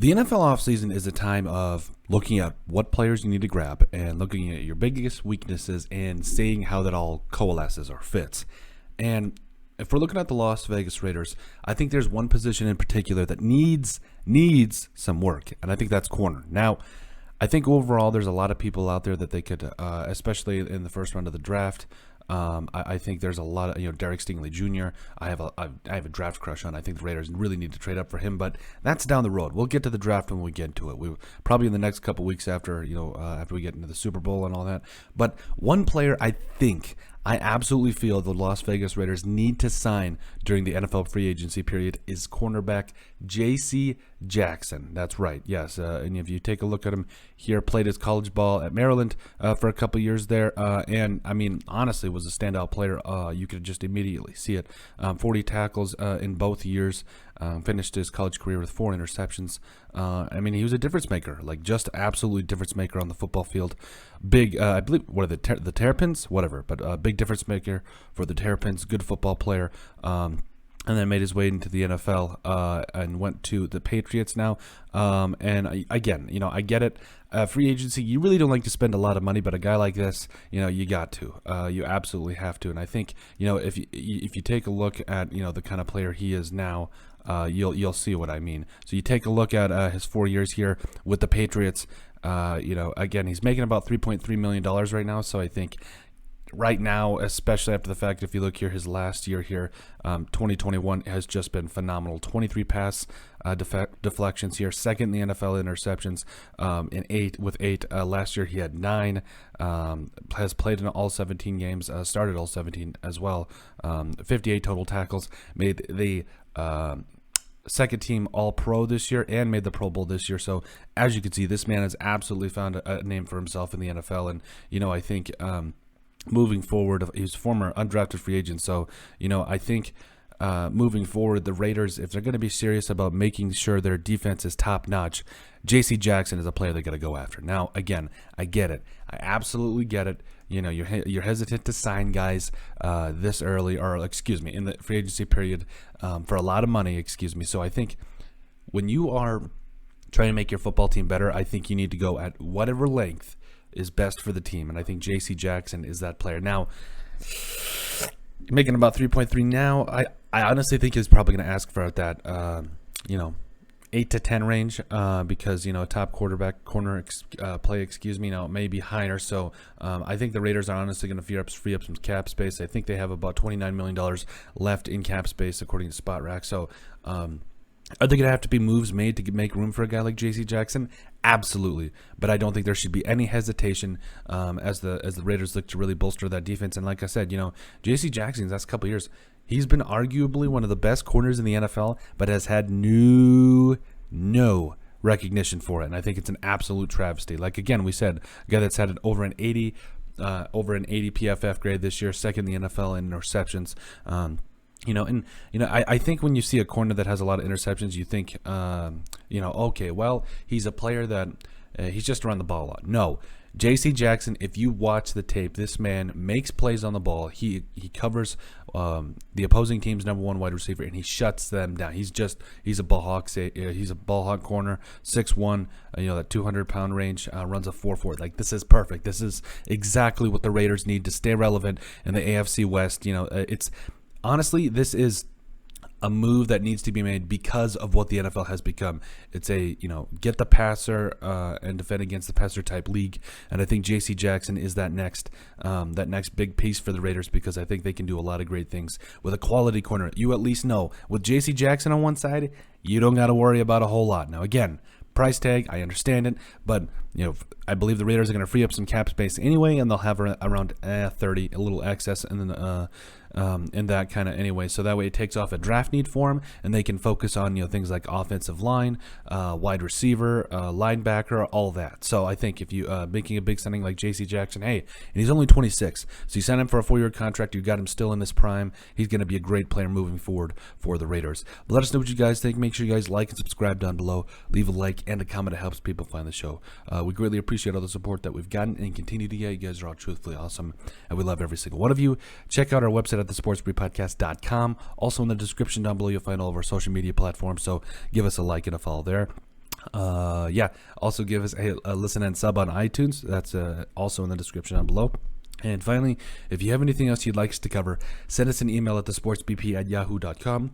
The NFL offseason is a time of looking at what players you need to grab and looking at your biggest weaknesses and seeing how that all coalesces or fits. And if we're looking at the Las Vegas Raiders, I think there's one position in particular that needs some work, and I think that's corner. Now, I think overall there's a lot of people out there that they could, especially in the first round of the draft. I think there's a lot of, Derek Stingley Jr. I have a draft crush on. I think the Raiders really need to trade up for him, but that's down the road. We'll get to the draft when we get to it. We probably in the next couple weeks after we get into the Super Bowl and all that. But one player I absolutely feel the Las Vegas Raiders need to sign during the NFL free agency period is cornerback J.C. Jackson. That's right, yes. And if you take a look at him here, played his college ball at Maryland for a couple years there, and I mean, honestly, was a standout player. You could just immediately see it. 40 tackles in both years. Finished his college career with 4 interceptions. I mean, he was a difference maker, like just absolutely difference maker on the football field. Big, I believe, what are the Terrapins? Whatever, but big difference maker for the Terrapins. Good football player. And then made his way into the NFL and went to the Patriots now. And I get it. Free agency, you really don't like to spend a lot of money, but a guy like this, you got to. You absolutely have to. And I think, if you take a look at, the kind of player he is now, you'll see what I mean. So you take a look at his 4 years here with the Patriots. Again, he's making about $3.3 million right now. So I think right now, especially after the fact, if you look here, his last year here, 2021 has just been phenomenal. 23 pass deflections here, second in the NFL interceptions, with eight. Last year he had 9. Has played in all 17 games, started all 17 as well. 58 total tackles, made the second team All-Pro this year and made the Pro Bowl this year. So as you can see, this man has absolutely found a name for himself in the NFL. And, I think moving forward, he's a former undrafted free agent. So, I think moving forward, the Raiders, if they're going to be serious about making sure their defense is top-notch, J.C. Jackson is a player they got to go after. Now, again, I get it. I absolutely get it. You're hesitant to sign guys this early, or in the free agency period for a lot of money, So I think when you are trying to make your football team better, I think you need to go at whatever length is best for the team, and I think J.C. Jackson is that player. Now, making about 3.3 now, I honestly think he's probably going to ask for that 8 to 10 range because top quarterback corner play may be higher. So I think the Raiders are honestly going to free up some cap space. I think they have about $29 million left in cap space according to SpotRack. So are they going to have to be moves made to make room for a guy like J.C. Jackson? Absolutely, but I don't think there should be any hesitation as the Raiders look to really bolster that defense. And like I said, J.C. Jackson's last couple of years, he's been arguably one of the best corners in the NFL, but has had no recognition for it. And I think it's an absolute travesty. Like again, we said, a guy that's had over an 80 PFF grade this year, second in the NFL in interceptions. I think when you see a corner that has a lot of interceptions, you think, okay, well, he's a player that he's just around the ball a lot. No, J.C. Jackson, if you watch the tape, this man makes plays on the ball. He covers the opposing team's number one wide receiver, and he shuts them down. He's a ball hawk. He's a ball hawk corner, 6'1", that 200-pound range, runs a 4.4. Like, this is perfect. This is exactly what the Raiders need to stay relevant in the AFC West. Honestly, this is a move that needs to be made because of what the NFL has become. It's a, get the passer and defend against the passer type league. And I think J.C. Jackson is that next big piece for the Raiders because I think they can do a lot of great things with a quality corner. You at least know with J.C. Jackson on one side, you don't got to worry about a whole lot. Now, again, price tag, I understand it, but I believe the Raiders are going to free up some cap space anyway, and they'll have around 30, a little excess, and then in that kind of anyway. So that way it takes off a draft need for them, and they can focus on things like offensive line, wide receiver, linebacker, all that. So I think if you making a big signing like J.C. Jackson, hey, and he's only 26, so you sign him for a 4-year contract. You got him still in his prime. He's going to be a great player moving forward for the Raiders. But let us know what you guys think. Make sure you guys like and subscribe down below. Leave a like and a comment. It helps people find the show. We greatly appreciate all the support that we've gotten and continue to get. You guys are all truthfully awesome, and we love every single one of you. Check out our website at thesportsbriefpodcast.com. Also in the description down below, you'll find all of our social media platforms, so give us a like and a follow there. Yeah, also give us a listen and sub on iTunes. That's also in the description down below. And finally, if you have anything else you'd like us to cover, send us an email at thesportsbp@yahoo.com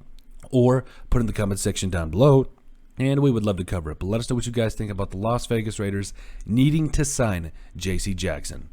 or put in the comment section down below, and we would love to cover it. But let us know what you guys think about the Las Vegas Raiders needing to sign J.C. Jackson.